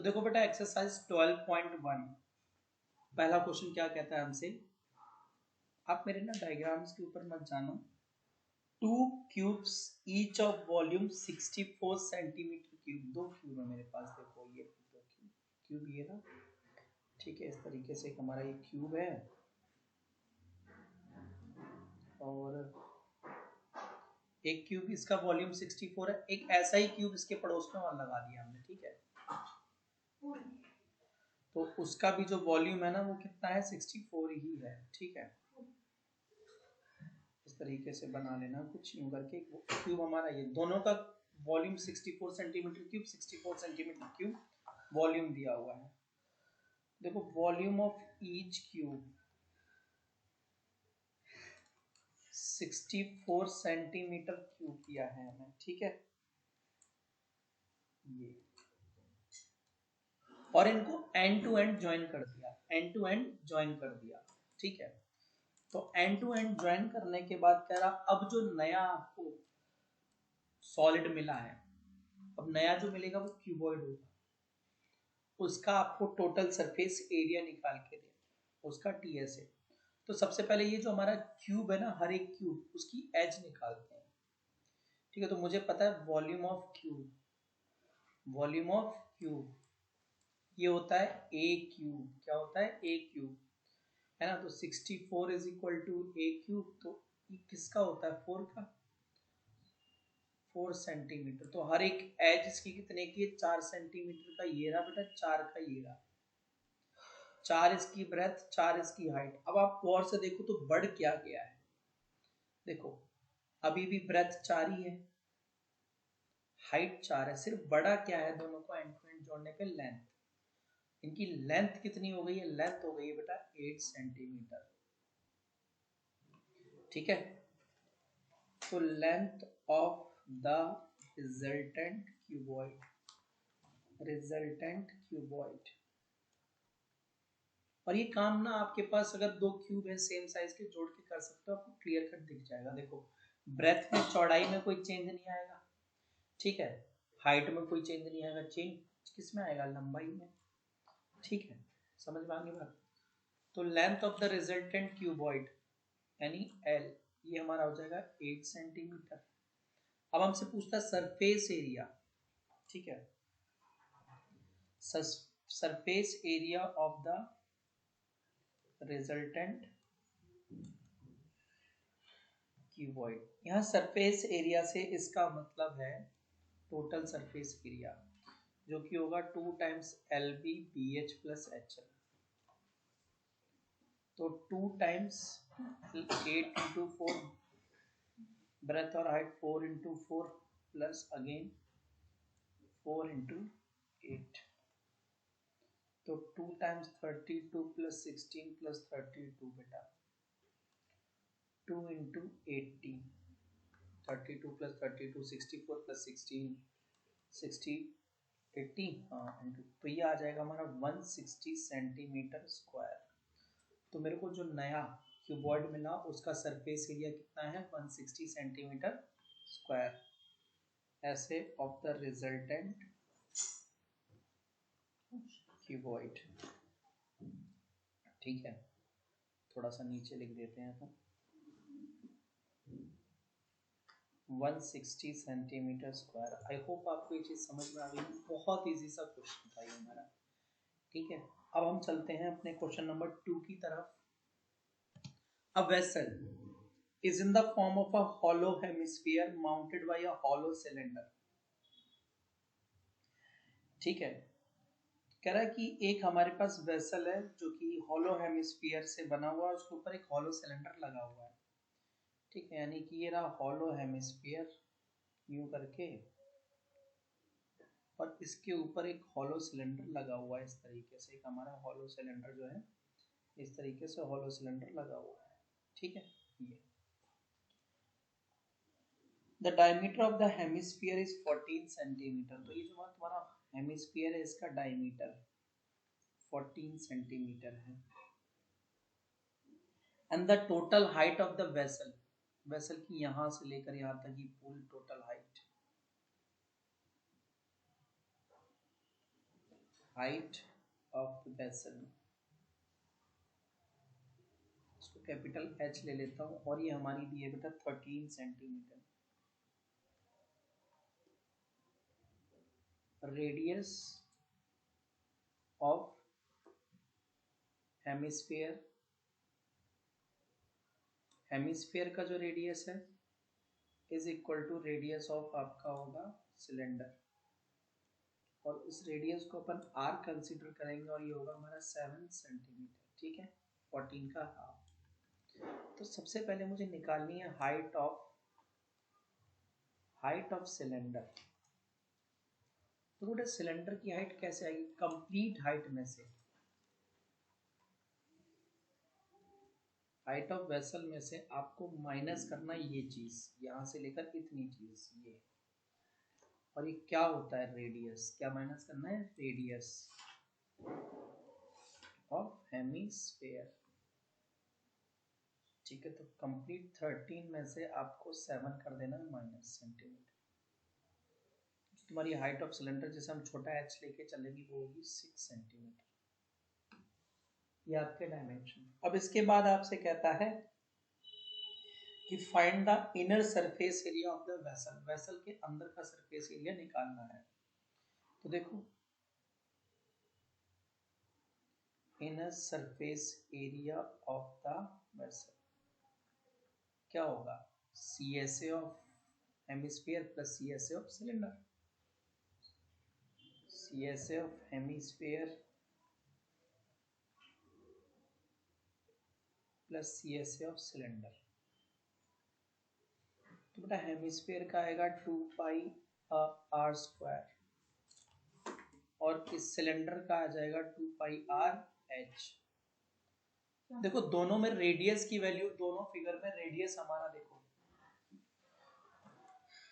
तो देखो बेटा एक्सरसाइज 12.1 पहला क्वेश्चन क्या कहता है हमसे, आप मेरे ना डायग्राम्स के ऊपर मत जानो। 2 cubes each of volume 64 centimetre cube, दो क्यूब है मेरे पास, देखो ये दो क्यूब ये ना, ठीक है। इस तरीके से हमारा ये क्यूब है और एक क्यूब इसका वॉल्यूम 64 है, एक ऐसा ही क्यूब इसके पड़ोस में और लगा दिया हमने, ठीक है। तो उसका भी जो वॉल्यूम है ना वो कितना है, 64 ही है, ठीक है। इस तरीके से बना लेना कुछ यूं करके, क्यूब हमारा ये दोनों का volume 64 centimetre cube, 64 centimetre cube volume दिया हुआ है। देखो volume of each cube 64 centimetre cube दिया है हमें, ठीक है। ये और इनको एंड टू एंड ज्वाइन कर दिया, एंड टू एंड ज्वाइन कर दिया, ठीक है। तो एंड टू एंड ज्वाइन करने के बाद कह रहा अब जो नया आपको सॉलिड मिला है, अब नया जो मिलेगा वो क्यूबॉइड होगा, उसका आपको टोटल सरफेस एरिया निकाल के दे, उसका टीएस है। तो सबसे पहले ये जो हमारा क्यूब है ना, हर एक क्यूब उसकी एज निकालते हैं, ठीक है। तो मुझे पता है volume of cube, volume of cube ये होता है ए क्यूब, क्या होता है, ए क्यूब, है ना। तो 64 is equal to A cube, तो ये किसका होता है, 4 का, 4 सेंटीमीटर। तो हर एक एज इसकी कितने की है, 4 सेंटीमीटर का ये रहा बेटा, 4 का ये रहा, 4 इसकी ब्रेथ, 4 इसकी हाइट। अब आप गौर से देखो तो बढ़ क्या गया है, देखो अभी भी ब्रेथ 4 ही है, हाइट 4 है, सिर्फ बड़ा क्या है दोनों को एंड टू एंड जोड़ने पे, लेंथ। इनकी लेंथ कितनी हो गई है, लेंथ हो गई है बेटा 8 सेंटीमीटर, ठीक है। तो length of the resultant cuboid, resultant cuboid. और ये काम ना आपके पास अगर दो क्यूब है सेम साइज के जोड़ के कर सकते हो, आपको क्लियर कट दिख जाएगा। देखो ब्रेथ में चौड़ाई में कोई चेंज नहीं आएगा, ठीक है, हाइट में कोई चेंज नहीं आएगा, चेंज किस में आएगा, लंबाई में, ठीक है। समझ में आ गई बात। तो length of the resultant cuboid यानी एल, ये हमारा हो जाएगा 8 सेंटीमीटर। अब हमसे पूछता है सरफेस एरिया, ठीक है, surface area of the resultant cuboid. यहाँ सरफेस एरिया से इसका मतलब है टोटल सरफेस एरिया, जो कि होगा 2 times L B B H plus H L. तो 2 टाइम्स 8 इंटू 4, ब्रेथ और height 4 into 4 plus again 4 into 8, तो 2 टाइम्स 32 प्लस 16 प्लस 32 बेटा, 2 इंटू 18, 32 प्लस 32 64 प्लस 16 60 80, हाँ इंटू, तो ये आ जाएगा हमारा 160 सेंटीमीटर स्क्वायर। तो मेरे को जो नया क्यूबॉइड मिला उसका सरफेस एरिया कितना है, 160 सेंटीमीटर स्क्वायर, ऐसे ऑफ द रिजल्टेंट क्यूबॉइड, ठीक है। थोड़ा सा नीचे लिख देते हैं, तो 160 सेंटीमीटर स्क्वायर। आई होप आपको ये चीज समझ में आ गई, बहुत इजी सा क्वेश्चन था ये हमारा, ठीक है। अब हम चलते हैं अपने क्वेश्चन नंबर 2 की तरफ। A vessel is in the form of a hollow hemisphere mounted by a hollow cylinder, ठीक है। कह रहा है कि एक हमारे पास वेसल है जो कि हॉलो हेमिस्फीयर से बना हुआ है, उसके ऊपर एक हॉलो सिलेंडर लगा हुआ है, ठीक है। यानी कि ये रहा हॉलो हेमिस्फीयर यूं करके, और इसके ऊपर एक हॉलो सिलेंडर लगा हुआ है, इस तरीके से एक हमारा हॉलो सिलेंडर जो है, इस तरीके से हॉलो सिलेंडर लगा हुआ है, ठीक है। ये the diameter of the hemisphere is 14 centimetre. तो ये जो तुम्हारा हेमिस्फीयर है इसका डायमीटर 14 सेंटीमीटर है। And the total height of the vessel, vessel की यहां से लेकर यहां तक की पूरी total height height of the vessel, इसको कैपिटल एच ले लेता हूँ, और ये हमारी दी है बेटा 13 centimetre. Radius of hemisphere, hemisphere का जो रेडियस है is equal to radius of आपका होगा सिलेंडर, और इस रेडियस को अपन आर कंसीडर करेंगे, और ये होगा हमारा 7 सेंटीमीटर। ठीक है, 14 का हाफ। तो सबसे पहले मुझे निकालनी है हाइट ऑफ सिलेंडर। तो बेटा सिलेंडर की हाइट कैसे आएगी? कंप्लीट हाइट में से, हाइट ऑफ वेसल में से आपको माइनस करना ये चीज, यहां से लेकर इतनी चीज ये, और ये क्या होता है रेडियस, क्या माइनस करना है? Radius of hemisphere. ठीक है, तो कंप्लीट 13 में से आपको 7 कर देना माइनस सेंटीमीटर। तुम्हारी हाइट ऑफ सिलेंडर जैसे हम छोटा एच लेके चलेगी वो होगी 6 सेंटीमीटर। ये आपके डायमेंशन। अब इसके बाद आपसे कहता है कि find the inner surface area of the vessel, vessel के अंदर का सरफेस एरिया निकालना है। तो देखो inner surface area of the vessel क्या होगा? CSA of hemisphere plus CSA of cylinder, CSA of hemisphere plus CSA of cylinder. तो बेटा हेमिस्फीयर का आएगा 2 पाई आर स्क्वायर, और इस सिलेंडर का आ जाएगा 2 पाई आर एच। देखो दोनों में रेडियस की वैल्यू, दोनों फिगर में रेडियस हमारा देखो,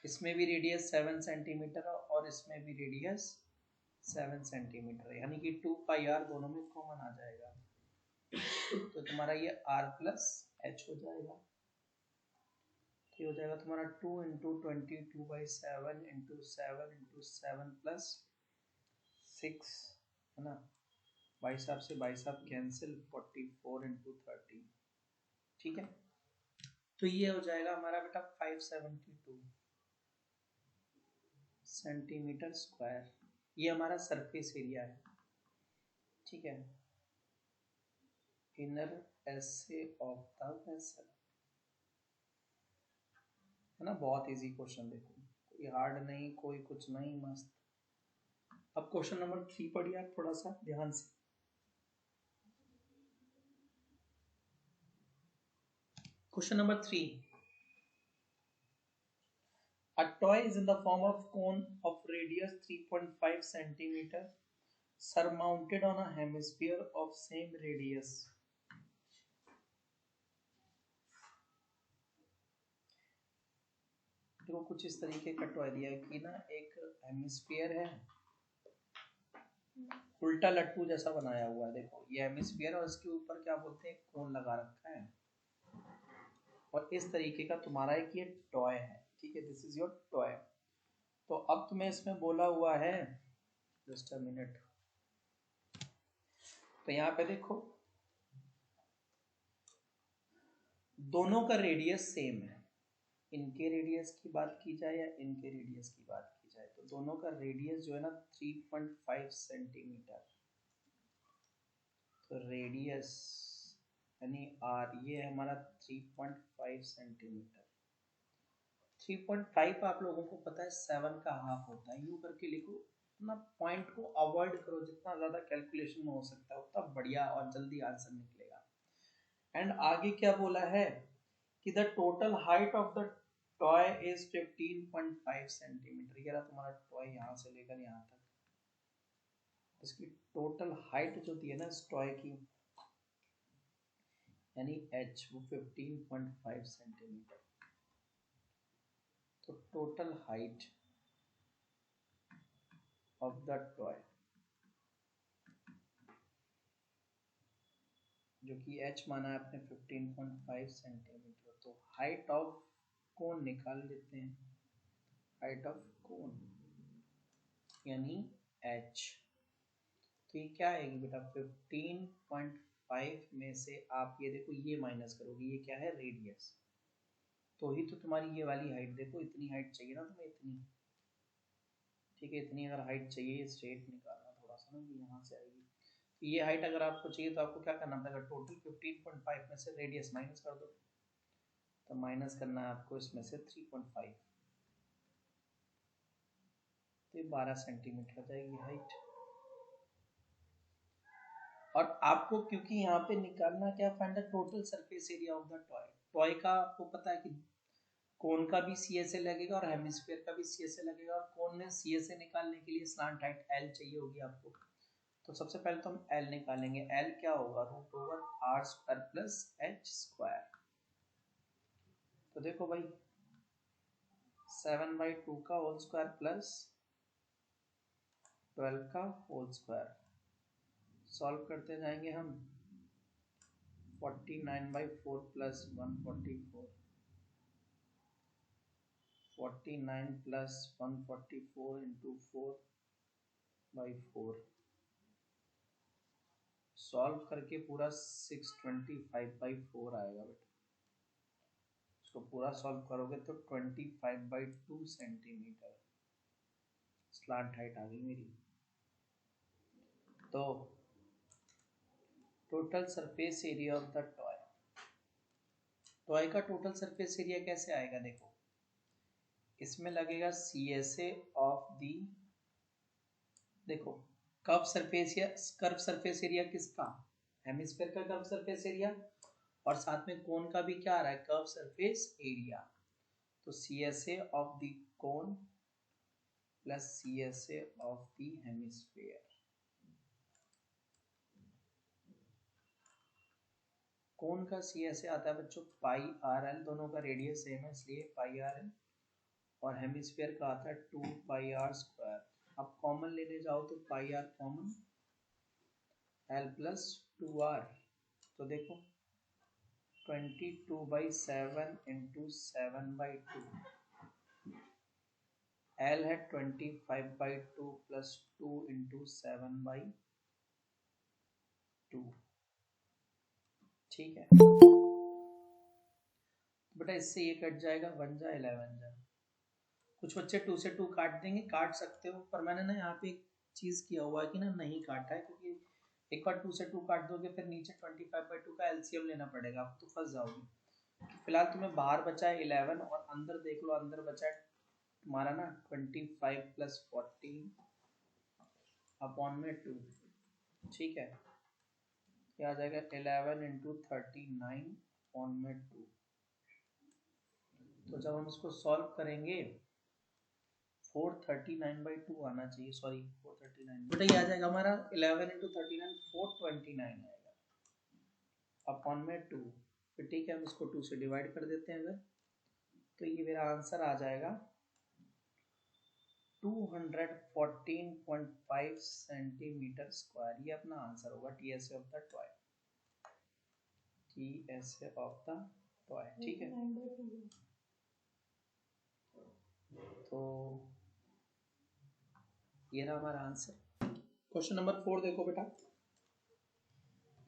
इसमें भी रेडियस 7 सेंटीमीटर है और इसमें भी रेडियस 7 सेंटीमीटर है, यानी कि 2 पाई आर दोनों में कॉमन आ जाएगा। तो तुम्हारा ये r प्लस एच हो जाएगा। ये हो जाएगा तुम्हारा 2 इंटू 22/7 इंटू 7 प्लस 6, है ना, बाई साहब से बाई साहब कैंसिल, 44 इंटू 30। ठीक है, तो ये हो जाएगा हमारा बेटा 572 सेंटीमीटर स्क्वायर। ये हमारा सरफेस एरिया है। ठीक है, inner essay of the vessel, है ना, बहुत इजी क्वेश्चन। देखो कोई हार्ड नहीं, कोई कुछ नहीं, मस्त। अब क्वेश्चन नंबर 3 पढ़िए आप थोड़ा सा ध्यान से। Question number 3, a toy is in the form of cone of radius 3.5 centimeter surmounted on a hemisphere of same radius। देखो कुछ इस तरीके का टॉय दिया है कि ना, एक हेमिस्फीयर है, उल्टा लट्टू जैसा बनाया हुआ है। देखो ये हेमिस्फीयर और इसके ऊपर क्या बोलते हैं, कोन लगा रखा है, और इस तरीके का तुम्हारा एक ये टॉय है। ठीक है, दिस इज योर टॉय। तो अब तुम्हें इसमें बोला हुआ है, जस्ट अ मिनट, तो यहाँ पे देखो दोनों का रेडियस सेम है। इनके रेडियस की बात की जाए या इनके रेडियस की बात की जाए, तो दोनों का रेडियस जो है ना 3.5 सेंटीमीटर। तो रेडियस यानी आर, ये हमारा 3.5 सेंटीमीटर। 3.5 आप लोगों को पता है 7 का हाफ होता है। यूं करके लिखो ना, पॉइंट को अवॉइड करो, जितना ज्यादा कैलकुलेशन में हो सकता है उतना बढ़िया और जल्दी आंसर निकलेगा। एंड आगे क्या बोला है कि the total height of the toy is 15.5 centimetre. ये रहा तुम्हारा टॉय, यहाँ से लेकर यहाँ तक, इसकी टोटल हाइट जो दी है ना इस टॉय की, यानी h, वो 15.5 सेंटीमीटर। तो total height of the toy जो कि h माना है आपने 15.5 सेंटीमीटर। तो हाइट ऑफ कोन निकाल लेते हैं, हाइट ऑफ कोन यानी h, तो ये क्या आएगी बेटा 15.5 में से आप ये देखो ये माइनस करोगे, ये क्या है रेडियस, तो ही तो तुम्हारी ये वाली हाइट, देखो इतनी हाइट चाहिए ना तुम्हें, इतनी, ठीक है, इतनी अगर हाइट चाहिए, स्ट्रेट निकालना थोड़ा सा ना, यहाँ से आएगी, तो ये हाइट अगर आपको चाहिए तो आपको क्या करना पड़ेगा, टोटल 15.5 में से रेडियस माइनस कर दो, तो माइनस करना है आपको इसमें से 3.5, तो 12 सेंटीमीटर आ जाएगी हाइट। और आपको क्योंकि यहाँ पे निकालना क्या, find the total surface area of the toy, toy का आपको पता है कि कोन का भी CSA लगेगा और हेमिस्फीयर का भी CSA लगेगा, और कोन में CSA निकालने के लिए स्लांट हाइट L चाहिए होगी आपको, तो सबसे पहले तो हम L निकालेंगे, L क्या होगा √r² प्लस h², तो देखो भाई 7/2 का होल स्क्वायर प्लस 12 का होल स्क्वायर, सॉल्व करते जाएंगे हम, 49/4 प्लस 144, 49 प्लस 144 इंटू 4/4, सॉल्व करके पूरा 625/4 आएगा बेटा, इसको पूरा सॉल्व करोगे तो 25/2 सेंटीमीटर स्लांट हाइट आ गई मेरी। तो total surface area of the toy, toy का टोटल सरफेस एरिया कैसे आएगा, देखो इसमें लगेगा CSA ऑफ दी, देखो कर्व सरफेस एरिया किसका, हेमिस्फीयर का कर्व सरफेस एरिया, और साथ में कोन का भी क्या आ रहा है, कर्व सरफेस एरिया, तो CSA of the cone plus CSA of the hemisphere, cone का CSA आता है बच्चों πRL, दोनों का रेडियस सेम है इसलिए πRL, और हेमिस्फीयर का आता है 2πr², अब कॉमन लेने जाओ तो πr common, L plus 2r, तो देखो 22/7 इंटू 7/2, L है 25/2 प्लस 2 इंटू 7/2, ठीक है, बेटा इससे ये कट जाएगा, 1 जा 11 जा, कुछ बच्चे 2 से 2 काट देंगे, काट सकते हो, पर मैंने ना यहाँ पे एक चीज किया हुआ है कि ना नहीं काटा है, क्योंकि एक बार 2 से 2 काट दोगे फिर नीचे 25/2 का LCM लेना पड़ेगा, आप तो फंस जाओगे। फिलहाल तुम्हें बाहर बचा है 11 और अंदर देख लो, अंदर बचा है तुम्हारा ना 25 प्लस 14 अपॉन में 2, ठीक है, क्या आ जाएगा 11 इंटू 39 अपॉन में 2, तो जब हम इसको सॉल्व करेंगे 439/2 आना चाहिए, सॉरी 439, बेटा ये आ जाएगा हमारा 11 इंटू 39 429 आएगा अपॉन में 2, फिर ठीक है हम इसको 2 से डिवाइड कर देते हैं अगर, तो ये मेरा आंसर आ जाएगा 214.5 सेंटीमीटर स्क्वायर, ये अपना आंसर होगा TSA of the toy, TSA of the toy, ठीक है। तो ये रहा हमारा आंसर। क्वेश्चन नंबर 4 देखो बेटा,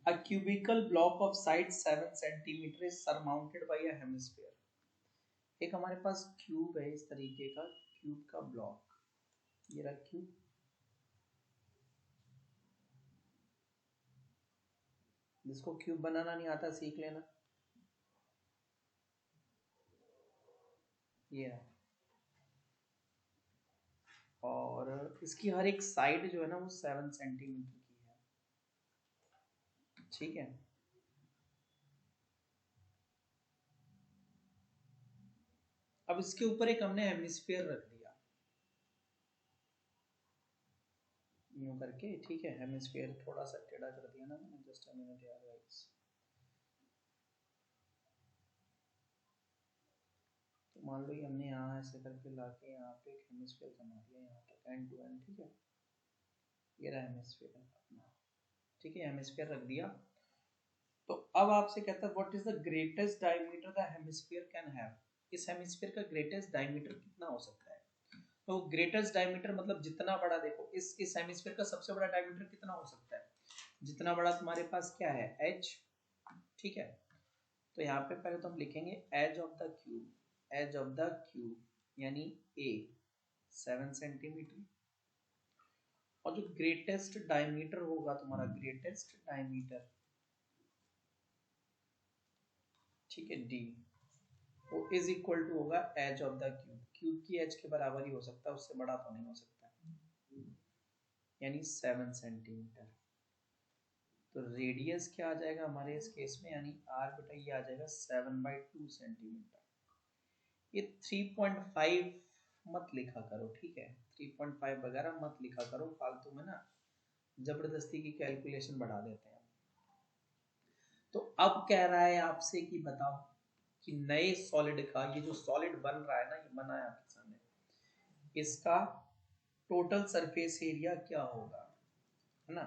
a cubical block of size 7 centimeter is surmounted by a hemisphere, एक हमारे पास क्यूब है इस तरीके का, क्यूब का ब्लॉक, ये रहा क्यूब, जिसको क्यूब बनाना नहीं आता सीख लेना, ये रहा, और इसकी हर एक साइड जो है ना वो 7 सेंटीमीटर की है, ठीक है, अब इसके ऊपर एक हमने हेमिस्फीयर रख दिया यूं करके, ठीक है, हेमिस्फीयर थोड़ा सा टेढ़ा कर दिया ना मैंने, जस्ट अ मिनट यार गाइस, तो मान लो ये हमने यहाँ ऐसे करके लाके यहाँ पे एक हेमिस्फीयर बना दिया यहाँ तक एंड टू एंड, ठीक है, ये रहा हेमिस्फीयर अपना, ठीक है, हेमिस्फीयर रख दिया, तो अब आपसे कहता है what is the greatest diameter the hemisphere can have, इस हेमिस्फीयर का ग्रेटेस्ट डायमीटर कितना हो सकता है, तो ग्रेटेस्ट डायमीटर मतलब जितना बड़ा, देखो इस हेमिस्फीयर का सबसे बड़ा डायमीटर कितना हो सकता है, जितना बड़ा तुम्हारे पास क्या है एज, ठीक है। तो यहाँ पे पहले तो हम लिखेंगे edge of the cube, edge of the cube यानी ए 7 सेंटीमीटर, और जो ग्रेटेस्ट डायमीटर होगा तुम्हारा, ग्रेटेस्ट डायमीटर, ठीक है डी, वो इज इक्वल टू होगा edge of the cube, cube की एज के बराबर ही हो सकता है, उससे बड़ा तो नहीं हो सकता, यानी 7 सेंटीमीटर। तो रेडियस क्या आ जाएगा हमारे इस केस में, यानी आर बेटा ये आ जाएगा 7/2 सेंटीमीटर। ये 3.5 मत लिखा करो, ठीक है, 3.5 वगैरह मत लिखा करो, फालतू में ना जबरदस्ती की कैलकुलेशन बढ़ा देते हैं। तो अब कह रहा है आपसे कि बताओ कि नए सॉलिड का, ये जो सॉलिड बन रहा है ना, ये बना है आपके सामने, इसका टोटल सरफेस एरिया क्या होगा, है ना।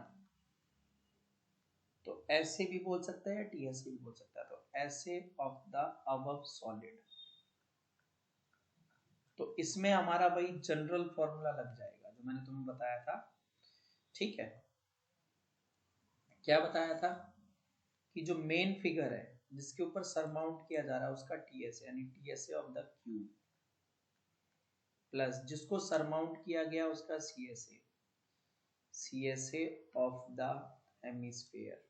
तो ऐसे भी बोल सकता है या टीएस भी बोल सकता है, तो ऐसे ऑफ द अबव सॉलिड, तो इसमें हमारा वही जनरल फॉर्मूला लग जाएगा जो मैंने तुम्हें बताया था, ठीक है। क्या बताया था कि जो मेन फिगर है जिसके ऊपर सरमाउंट किया जा रहा है उसका टीएस यानी TSA of the cube, plus जिसको सरमाउंट किया गया उसका CSA, CSA of the hemisphere,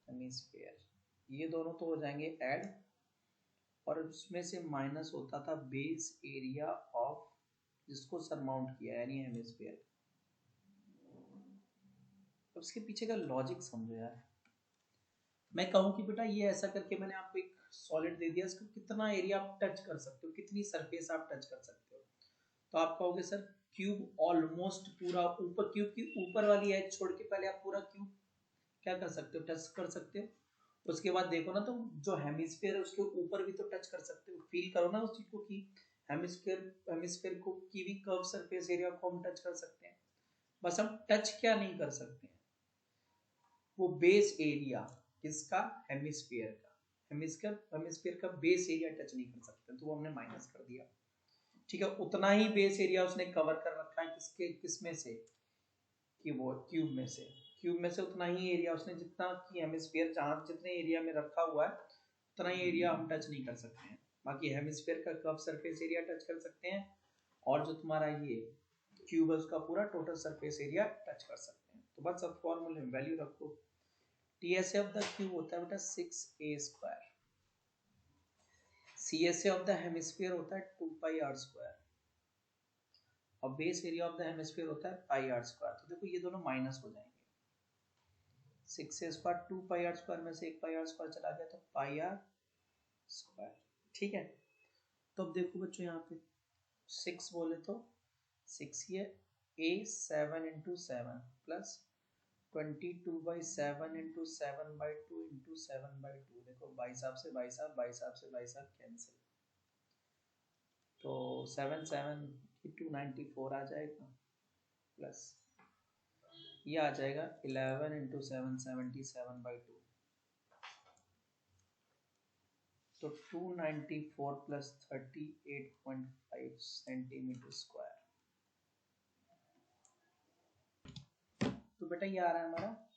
hemisphere, ये दोनों तो हो जाएंगे ऐड, और उसमें से माइनस होता था बेस एरिया ऑफ जिसको सरमाउंट किया यानी हेमिस्फीयर। अब इसके पीछे का लॉजिक समझो यार। मैं कहूं कि बेटा ये ऐसा करके मैंने आपको एक सॉलिड दे दिया, इसको कितना एरिया आप टच कर सकते हो, कितनी सरफेस आप टच कर सकते हो, तो आप कहोगे सर क्यूब ऑलमोस्ट पूरा ऊपर, क्यूब की ऊपर वाली एज छोड़ के पहले आप पूरा क्यूब क्या कर सकते हो, टच कर सकते हो। उसके बाद देखो ना, तो जो हेमिस्फीयर है उसके ऊपर भी तो टच कर सकते हो, फील करो ना उस चीज को कि हेमिस्फीयर को की भी कर्व सरफेस एरिया को हम टच कर सकते हैं। बस हम टच क्या नहीं कर सकते हैं, वो बेस एरिया किसका, हेमिस्फीयर का, हेमिस्फीयर का बेस एरिया टच नहीं कर सकते, तो वो हमने माइनस कर दिया, ठीक है। उतना ही बेस एरिया उसने कवर कर रखा है किसके, किसमें से, कि वो क्यूब में से, क्यूब में से उतना ही एरिया उसने, जितना कि हेमिस्फीयर जहां जितने एरिया में रखा हुआ है उतना ही एरिया हम टच नहीं कर सकते हैं। बाकी हेमिस्फीयर का कर्व सरफेस एरिया टच कर सकते हैं, और जो तुम्हारा ये क्यूब है उसका पूरा टोटल सरफेस एरिया टच कर सकते हैं। तो बस अब फॉर्मूले में वैल्यू रखो, टीएसए ऑफ द क्यूब होता है बेटा 6a², CSA of the hemisphere होता है 2πr², और base area of the hemisphere होता है πr²। तो देखो ये दोनों माइनस हो जाएंगे, 6a² 2πr² में से एक πr² चला गया तो πr², ठीक है। तो अब देखो बच्चों यहाँ पे 6 बोले तो 6 ये a 7 into 7 plus 22/7 into 7/2 into 7/2, देखो भाई साहब से भाई साहब, भाई साहब से भाई साहब कैंसिल, तो 7 7 294 आ जाएगा, प्लस ये आ जाएगा 11 into 7 77/2, तो 294 प्लस 38.5 सेंटीमीटर स्क्वायर। तो बेटा ये आ रहा है हमारा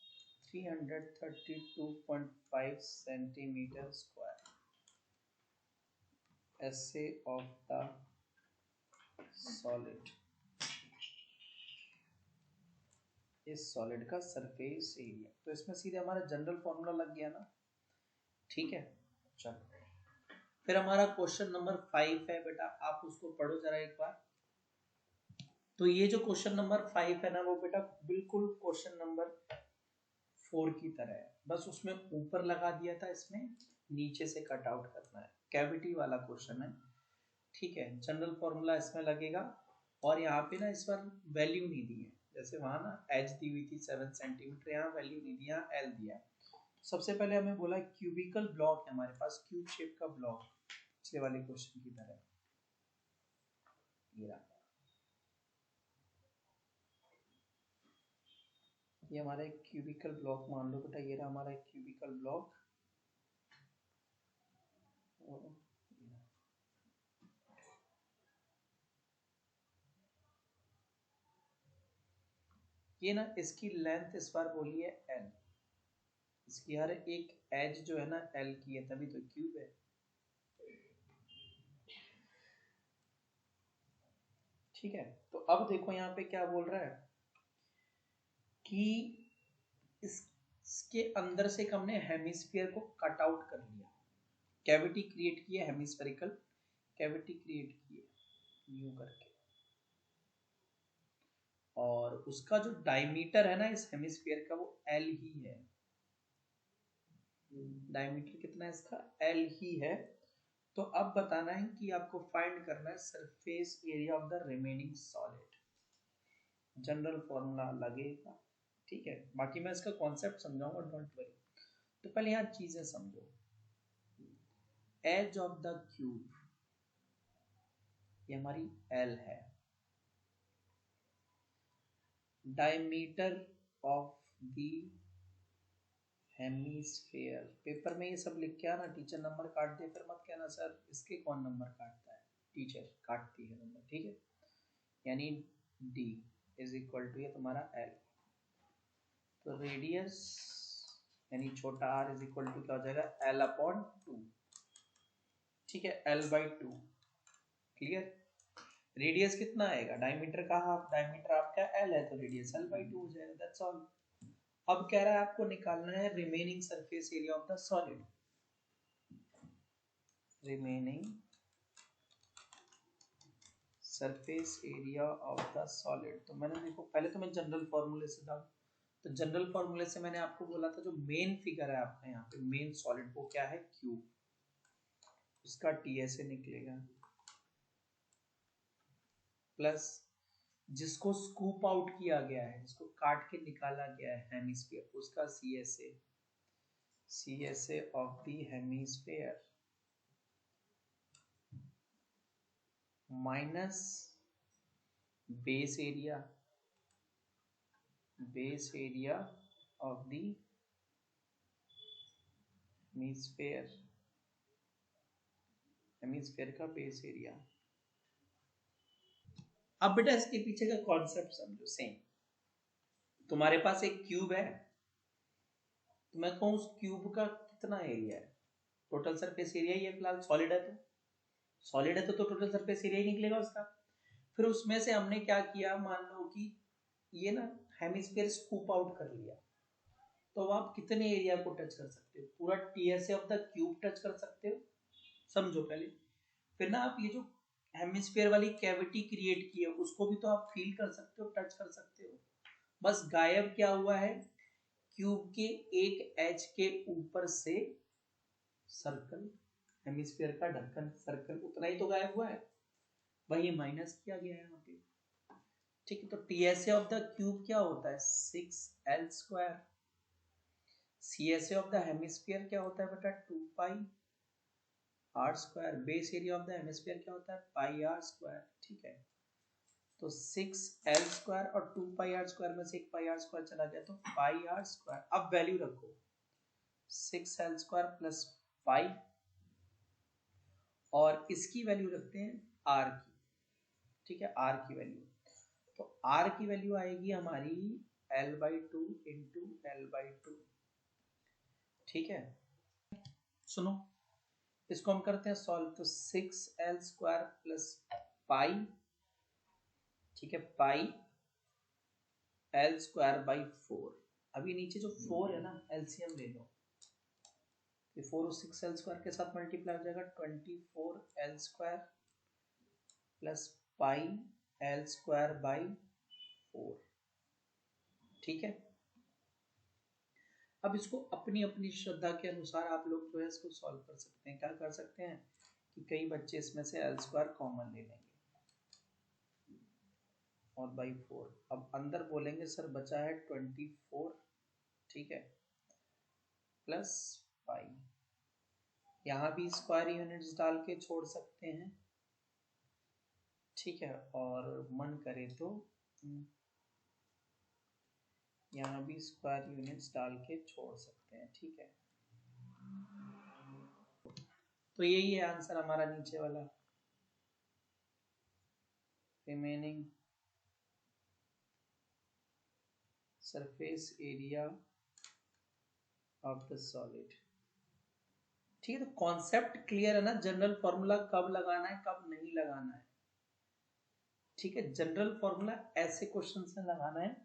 332.5 centimetre square, essay of the solid, इस सॉलिड का सरफेस एरिया। तो इसमें सीधे हमारा जनरल फॉर्मूला लग गया ना, ठीक है। चलो फिर हमारा क्वेश्चन नंबर 5 है बेटा, आप उसको पढ़ो जरा एक बार। तो ये जो क्वेश्चन नंबर 5 है ना, वो बेटा बिल्कुल क्वेश्चन नंबर 4 की तरह है, बस उसमें ऊपर लगा दिया था, इसमें नीचे से कट आउट करना है, कैविटी वाला क्वेश्चन है, ठीक है। जनरल फॉर्मूला इसमें लगेगा, और यहाँ पे ना इस बार वैल्यू नहीं दी है, जैसे वहां ना एच दी हुई थी 7 सेंटीमीटर, यहाँ वैल्यू नहीं दी, यहाँ एल दिया। सबसे पहले हमें बोला क्यूबिकल ब्लॉक है हमारे पास, क्यूब शेप का ब्लॉक, पिछले वाले क्वेश्चन की तरह, ये हमारा एक क्यूबिकल ब्लॉक मान लो बेटा, ये रहा हमारा एक क्यूबिकल ब्लॉक, ये ना इसकी लेंथ इस बार बोली है एल, इसकी हर एक एज जो है ना एल की है, तभी तो क्यूब है। ठीक है, तो अब देखो यहाँ पे क्या बोल रहा है कि इसके अंदर से हमने हेमिस्फीयर को कट आउट कर लिया, कैविटी क्रिएट की है, हेमिस्फेरिकल कैविटी क्रिएट की है यूं करके, और उसका जो डायमीटर है ना इस हेमिस्फीयर का वो एल ही है। डायमीटर कितना है इसका, एल ही है। तो अब बताना है कि आपको फाइंड करना है surface area of the remaining solid. General formula लगेगा, ठीक है, बाकी मैं इसका कॉन्सेप्ट समझाऊंगा, डोंट वरी। तो पहले यहाँ चीजें समझो, एज ऑफ द क्यूब ये हमारी एल है, diameter of the hemisphere, paper में ये सब लिख के आना, टीचर नंबर काट दे फिर मत कहना सर इसके कौन नंबर काटता है, टीचर काटती है नंबर, ठीक है। यानी d इज इक्वल टू ये तुम्हारा l, तो रेडियस यानी छोटा r इज इक्वल टू क्या हो जाएगा l अपॉन 2, ठीक है, l बाई 2, क्लियर। रेडियस कितना आएगा, डायमीटर का हाफ, डायमीटर आपका l है तो रेडियस l बाई 2 हो जाएगा, दैट्स ऑल। अब कह रहा है आपको निकालना है remaining surface area of the solid, remaining surface area of the solid. तो मैंने देखो पहले तो मैं जनरल फॉर्मूले से डाल, तो जनरल फॉर्मूले से मैंने आपको बोला था जो मेन फिगर है आपका यहाँ पे मेन सॉलिड वो क्या है क्यूब, उसका टीएसए निकलेगा, प्लस जिसको स्कूप आउट किया गया है, जिसको काट के निकाला गया है हेमिस्फीयर, उसका CSA, CSA of the hemisphere minus base area, base area of the hemisphere, hemisphere का बेस एरिया। अब बेटा इसके पीछे का कॉन्सेप्ट समझो, सेम तुम्हारे पास एक क्यूब है, तो मैं कहूँ उस क्यूब का कितना एरिया है, टोटल सरफेस एरिया ही है, फिलहाल सॉलिड है तो, सॉलिड है तो टोटल सरफेस एरिया ही निकलेगा उसका। फिर उसमें से हमने क्या किया, मान लो कि ये ना हेमिस्फीयर स्कूप आउट कर लिया, तो अब आप कितने एरिया को टच कर सकते हो, पूरा TSA of the cube touch कर सकते हो, समझो पहले। फिर ना आप ये जो हेमिस्फीयर वाली कैविटी क्रिएट की है उसको भी तो आप फील कर सकते हो, टच कर सकते हो। बस गायब क्या हुआ है, क्यूब के एक एज के ऊपर से सर्कल, हेमिस्फीयर का ढक्कन सर्कल, उतना ही तो गायब हुआ है, वही माइनस किया गया है यहाँ पे, ठीक है। तो टीएसए ऑफ द क्यूब क्या होता है 6l square, CSA of the hemisphere क्या होता है बेटा 2 पाई r square, base area of the hemisphere क्या होता है पाई r स्क्वायर, ठीक है। तो 6l स्क्वायर और 2 पाई r स्क्वायर में से एक पाई r स्क्वायर चला गया तो पाई r स्क्वायर। अब वैल्यू रखो 6l स्क्वायर प्लस पाई, और इसकी वैल्यू रखते हैं r की, ठीक है, r की वैल्यू, तो r की वैल्यू आएगी हमारी l by 2 into l by 2, ठीक है। सुनो इसको हम करते हैं सॉल्व, तो 6l स्क्वायर प्लस पाई, ठीक है, पाई l स्क्वायर बाई 4, अभी नीचे जो 4 है ना एलसीएम ले लो, ये 4 और 6l स्क्वायर के साथ मल्टीप्लाई हो जाएगा 24l square plus pi l square by 4, ठीक है। अब इसको अपनी अपनी श्रद्धा के अनुसार आप लोग जो है इसको सॉल्व कर सकते हैं। क्या कर सकते हैं कि कई बच्चे इसमें से l स्क्वायर कॉमन ले लेंगे और बाई 4, अब अंदर बोलेंगे सर बचा है 24, ठीक है, प्लस पाई, यहाँ भी स्क्वायर यूनिट्स डाल के छोड़ सकते हैं, ठीक है, और मन करे तो यहाँ भी स्क्वायर यूनिट्स डाल के छोड़ सकते हैं, ठीक है। तो यही है आंसर हमारा नीचे वाला, remaining surface area of the solid. ठीक है, तो कॉन्सेप्ट क्लियर है ना, जनरल फॉर्मूला कब लगाना है कब नहीं लगाना है। ठीक है, जनरल फॉर्मूला ऐसे क्वेश्चन में लगाना है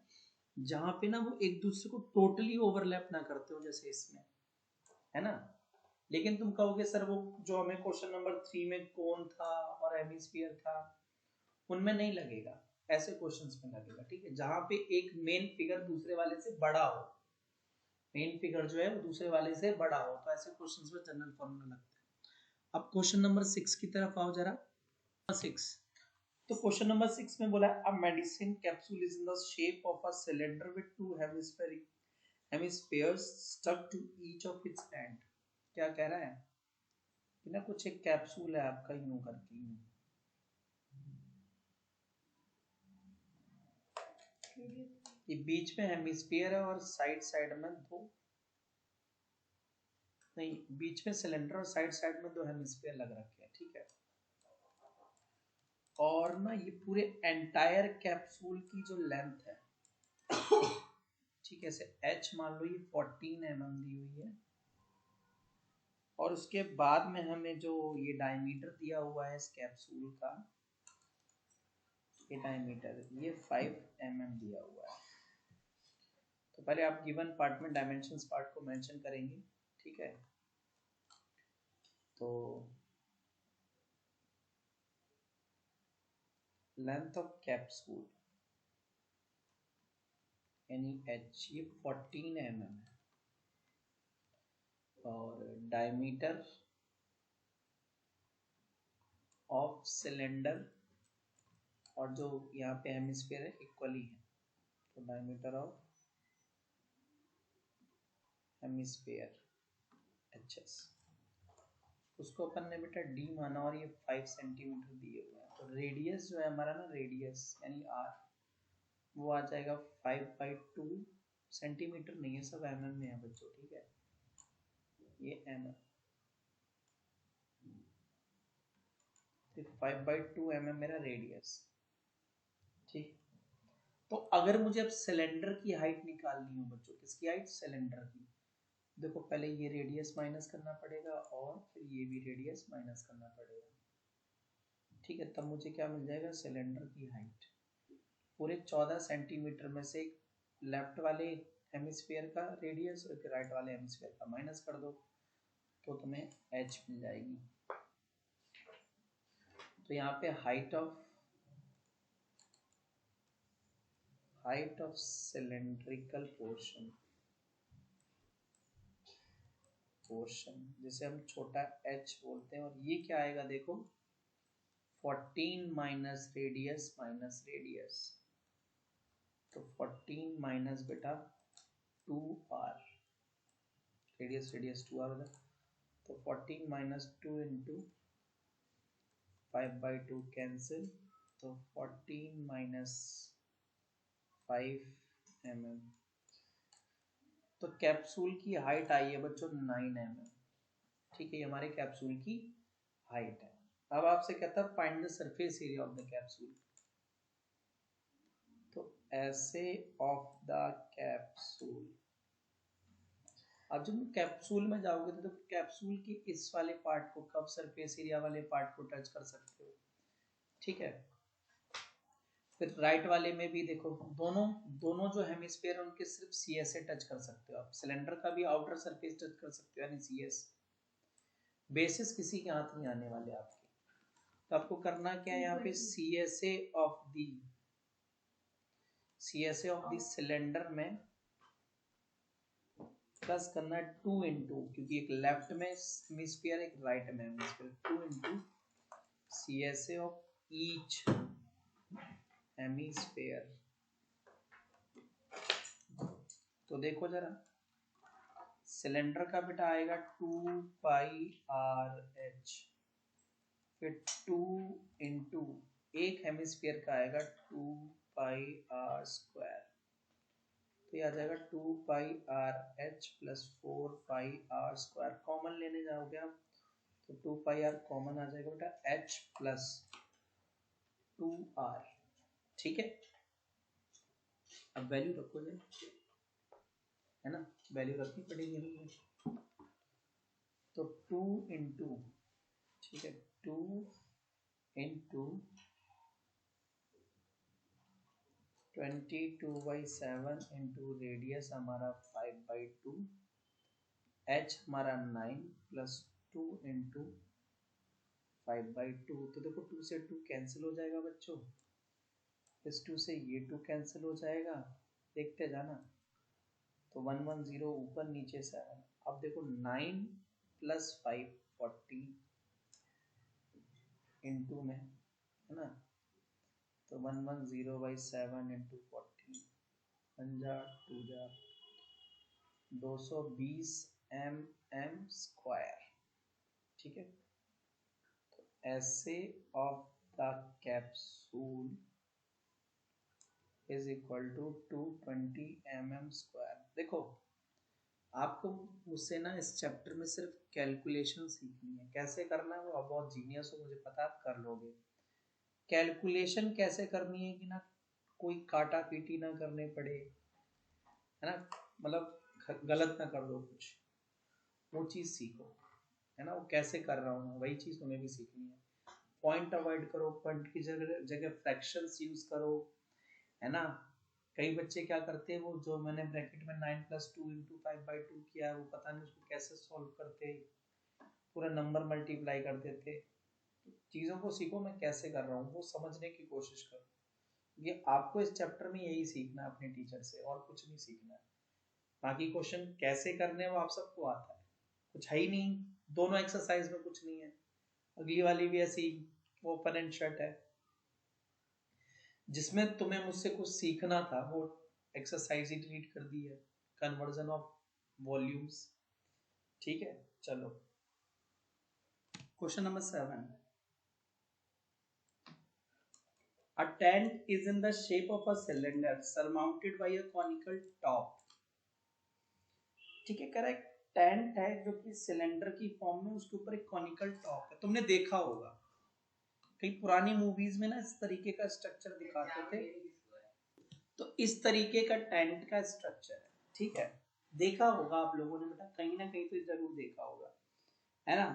जहां पे ना वो एक दूसरे को टोटली ओवरलैप ना करते हो, जैसे इसमें है ना। लेकिन तुम कहोगे सर वो जो हमें क्वेश्चन नंबर 3 में कोन था और हेमिस्फीयर था उनमें नहीं लगेगा, ऐसे क्वेश्चंस में लगेगा। ठीक है, जहां पे एक मेन फिगर दूसरे वाले से बड़ा हो, मेन फिगर जो है वो दूसरे वाले से बड़ा हो, तो ऐसे क्वेश्चंस में जनरल फॉर्मूला लगता है। अब क्वेश्चन नंबर 6 की तरफ आओ जरा। 6, तो क्वेश्चन नंबर 6 में बोला है a medicine capsule is in the shape of a cylinder with two hemispheres stuck to each of its end. क्या कह रहा है कि ना कुछ एक कैप्सूल है आपका यूं करके, ये बीच में हेमिस्फीयर है और साइड साइड में दो, नहीं बीच में सिलेंडर और साइड साइड में दो हेमिस्फीयर लग रखे हैं। ठीक है, और ना ये पूरे एंटायर कैप्सूल की जो लेंथ है, ठीक है, ऐसे h मान लो ये 14 mm दी हुई है, और उसके बाद में हमें जो ये डायमीटर दिया हुआ है इस कैप्सूल का, ये डायमीटर ये 5 mm दिया हुआ है। तो पहले आप गिवन पार्ट में डायमेंशंस पार्ट को मेंशन करेंगे। ठीक है, तो लेंथ ऑफ कैप्सूल यानी h ये 14 mm है, और डायमीटर ऑफ सिलेंडर और जो यहाँ पे हेमिस्फीयर है इक्वली है, तो डायमीटर ऑफ हेमिस्फीयर HS, उसको अपन ने बेटा d माना और ये 5 सेंटीमीटर दिए हुए हैं। तो रेडियस जो है हमारा ना, रेडियस यानी r वो आ जाएगा 5/2 सेंटीमीटर, नहीं है सब mm में है बच्चों। ठीक है, ये mm, तो 5/2 mm मेरा रेडियस। ठीक, तो अगर मुझे अब सिलेंडर की हाइट निकालनी हो बच्चों, किसकी हाइट, सिलेंडर की, देखो पहले ये रेडियस माइनस करना पड़ेगा और फिर ये भी रेडियस माइनस करना पड़ेगा। ठीक है, तब मुझे क्या मिल जाएगा, सिलेंडर की हाइट पूरे 14 सेंटीमीटर में से लेफ्ट वाले हेमिस्फीयर का रेडियस और राइट वाले हेमिस्फीयर का माइनस कर दो, तो तुम्हें h मिल जाएगी। तो यहाँ पे हाइट ऑफ सिलेंड्रिकल पोर्शन जिसे हम छोटा h बोलते हैं, और ये क्या आएगा देखो, 14 माइनस रेडियस, तो 14 माइनस बेटा 2r, रेडियस 2r हो जाए, तो 14 माइनस 2 इंटू 5/2 कैंसिल, तो 14 माइनस 5 mm। तो कैप्सूल की हाइट आई है बच्चों 9 mm। ठीक है, ये हमारे कैप्सूल की हाइट है। अब आपसे कहता है find the surface area of the capsule, तो ऐसे ऑफ द कैप्सूल। अब जब कैप्सूल में जाओगे तो कैप्सूल के इस वाले पार्ट को कब सरफेस एरिया वाले पार्ट को टच कर सकते हो। ठीक है, फिर राइट वाले में भी देखो, दोनों जो हेमिस्फीयर है उनके सिर्फ CS से टच कर सकते हो आप, सिलेंडर का भी आउटर सरफेस टच कर सकते हो यानी CS, बेसिस किसी के हाथ नहीं आने वाले आपके। तो आपको करना क्या है, यहाँ पे CSA ऑफ दी सिलेंडर में प्लस करना है 2 इंटू, क्योंकि एक लेफ्ट में हेमिस्फीयर एक राइट में hemisphere, 2 into CSA of each hemisphere. तो देखो जरा, सिलेंडर का बेटा आएगा 2πRH, फिर 2 इंटू एक हेमिस्फीयर का आएगा 2πr², तो ये आ जाएगा 2πRH प्लस 4πr²। कॉमन लेने जाओगे आप तो 2πr कॉमन आ जाएगा बेटा, H प्लस 2r। ठीक है, अब वैल्यू रखो जरा, है ना, वैल्यू रखनी पड़ेगी हमें। तो 2 इंटू, ठीक है, 2 इंटू 22/7 इंटू रेडियस हमारा 5/2, h हमारा 9 प्लस 2 इंटू 5/2। तो देखो 2 से 2 कैंसिल हो जाएगा बच्चों, इस 2 से ये 2 कैंसिल हो जाएगा, देखते जाना। तो 110 ऊपर नीचे 7। अब देखो 9 प्लस 5 40 इंटू में, है ना, तो 110/7 इंटू 40, 1 जा 2 जा 220 mm स्क्वायर, ठीक है। तो ऐसे of the capsule is equal to 220 mm square. देखो आपको मुझसे ना इस चैप्टर में सिर्फ कैलकुलेशन सीखनी है, कैसे करना है वो आप बहुत जीनियस हो, मुझे पता आप कर लोगे। कैलकुलेशन कैसे करनी है कि ना कोई काटा पीटी ना करने पड़े, है ना, मतलब गलत ना कर दो कुछ, वो चीज़ सीखो, है ना। वो कैसे कर रहा हूँ वही चीज़ तुम्हें भी सीखनी है। पॉइंट अवॉइड करो, पॉइंट की जगह जगह फ्रैक्शंस यूज करो, है ना। कई बच्चे क्या करते हैं, वो जो मैंने ब्रैकेट में 9 प्लस 2 इंटू 5/2 किया है, वो पता नहीं उसको कैसे सॉल्व करते, पूरा नंबर मल्टीप्लाई कर देते। चीज़ों को सीखो मैं कैसे कर रहा हूँ, वो समझने की कोशिश करो। ये आपको इस चैप्टर में यही सीखना है अपने टीचर से, और कुछ नहीं सीखना है। बाकी क्वेश्चन कैसे करने हैं वो आप सबको आता है, कुछ है ही नहीं, दोनों एक्सरसाइज में कुछ नहीं है। अगली वाली भी ऐसी ओपन एंड शट है, जिसमें तुम्हें मुझसे कुछ सीखना था वो एक्सरसाइज ही डिलीट कर दी है, कन्वर्जन ऑफ वॉल्यूम्स। ठीक है, चलो question number 7। A tent is in the shape of a cylinder surmounted by a conical top। ठीक है, करेक्ट। टेंट है जो कि सिलेंडर की फॉर्म में, उसके ऊपर एक कॉनिकल टॉप है। तुमने देखा होगा कई पुरानी मूवीज में ना इस तरीके का स्ट्रक्चर दिखाते थे, तो इस तरीके का टेंट का स्ट्रक्चर है, ठीक है। देखा होगा आप लोगों ने बेटा, कहीं ना कहीं तो जरूर देखा होगा, है ना।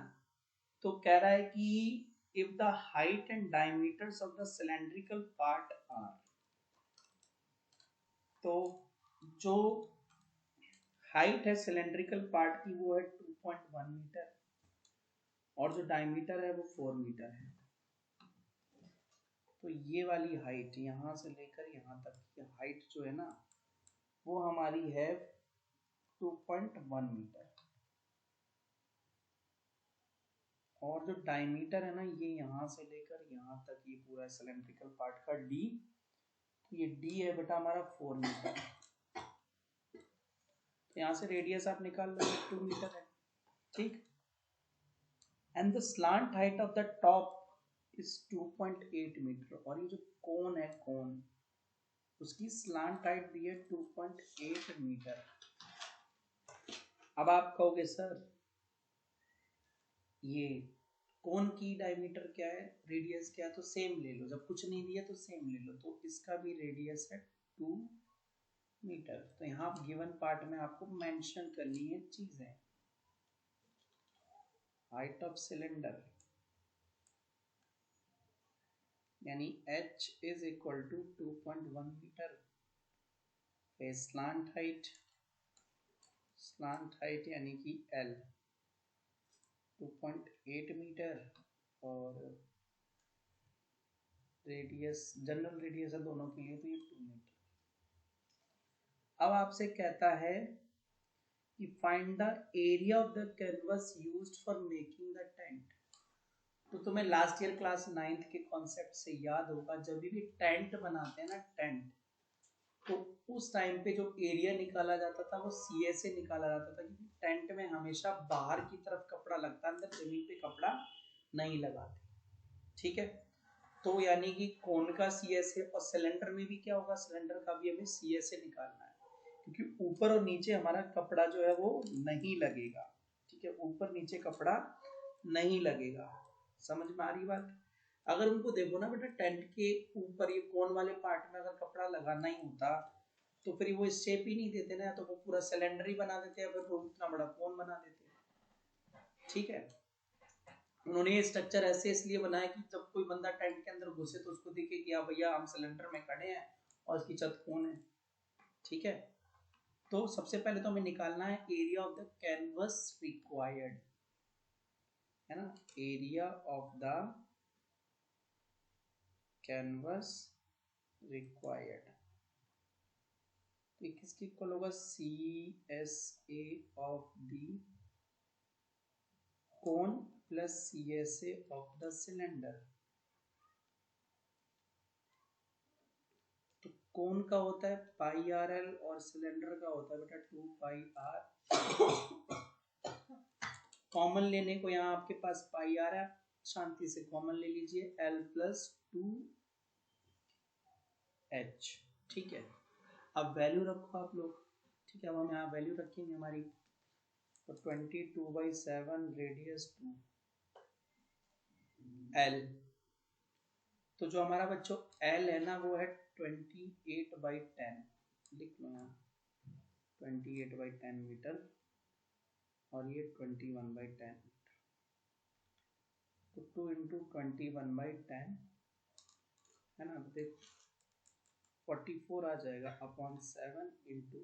तो कह रहा है कि if the height and diameters of the cylindrical part are, तो जो हाइट है सिलेंड्रिकल पार्ट की वो है 2.1 मीटर, और जो डायमीटर है वो 4 मीटर है। तो ये वाली हाइट यहाँ से लेकर यहाँ तक की हाइट जो है ना, वो हमारी है 2.1 मीटर, और जो डायमीटर है ना, ये यहाँ से लेकर यहाँ तक ये पूरा सिलेंड्रिकल पार्ट का डी, तो ये डी है बेटा हमारा 4 मीटर। तो यहाँ से रेडियस आप निकाल लो, 2 मीटर है, ठीक। And the slant height of the top is 2.8 metre, और ये जो कोन है, कोन उसकी स्लांट हाइट दी है 2.8 मीटर। अब आप कहोगे सर ये कोन की डायमीटर क्या है, रेडियस क्या है, तो सेम ले लो, जब कुछ नहीं दिया तो सेम ले लो। तो इसका भी रेडियस है 2 मीटर। तो यहाँ गिवन पार्ट में आपको मेंशन करनी है चीजें। हाइट ऑफ सिलेंडर यानी h is equal to 2.1 metre. Slant height यानी कि L 2.8 मीटर, और रेडियस जनरल रेडियस है दोनों के लिए, तो ये 2 मीटर। अब आपसे कहता है कि find the area of the canvas used for making the tent. तो तुम्हें लास्ट ईयर क्लास 9th के कॉन्सेप्ट से याद होगा, जब भी टेंट बनाते हैं ना, टेंट, तो उस टाइम पे जो एरिया निकाला जाता था वो सीए से निकाला जाता था, क्योंकि टेंट में हमेशा बाहर की तरफ कपड़ा लगता है, अंदर जमीन पे कपड़ा नहीं लगाते, ठीक है। तो यानी कि कोन का सीएस है, और सिलेंडर में भी क्या होगा, सिलेंडर का भी हमें सीएस से निकालना है, क्योंकि ऊपर और नीचे हमारा कपड़ा जो है वो नहीं लगेगा, ठीक है, ऊपर नीचे कपड़ा नहीं लगेगा। समझ में आ रही बात। अगर उनको देखो ना बेटा, टेंट के ऊपर ये कोन वाले पार्ट में अगर कपड़ा लगाना ही होता तो फिर वो शेप ही नहीं देते ना, तो वो पूरा सिलेंडर ही बना देते हैं, फिर वो इतना बड़ा कोन बना देते हैं। ठीक है, उन्होंने ये स्ट्रक्चर ऐसे इसलिए बनाया कि जब कोई बंदा टेंट के अंदर घुसे तो उसको दिखे कि हाँ भैया हम सिलेंडर में खड़े हैं और इसकी छत कोन है। ठीक है, तो सबसे पहले तो हमें निकालना है area of the canvas required, है ना, area of the canvas required, तो किसकी इक्वल होगा, C S A of the cone plus C S A of the cylinder. तो कोन का होता है पाई आर एल और सिलेंडर का होता है बेटा 2 पाई आर। कॉमन लेने को यहाँ आपके पास पाई आ रहा है, शांति से कॉमन ले लीजिए, एल प्लस 2 एच। ठीक है, अब वैल्यू रखो आप लोग। ठीक है, अब हम यहाँ वैल्यू रखेंगे हमारी, तो 22/7 रेडियस 2 एल, तो जो हमारा बच्चों एल है ना वो है 28/10, लिख लो यहाँ 28/10 मीटर, और ये 21/10, तो 2 इंटू 21/10 है ना, देख 44 आ जाएगा अपॉन 7 इंटू,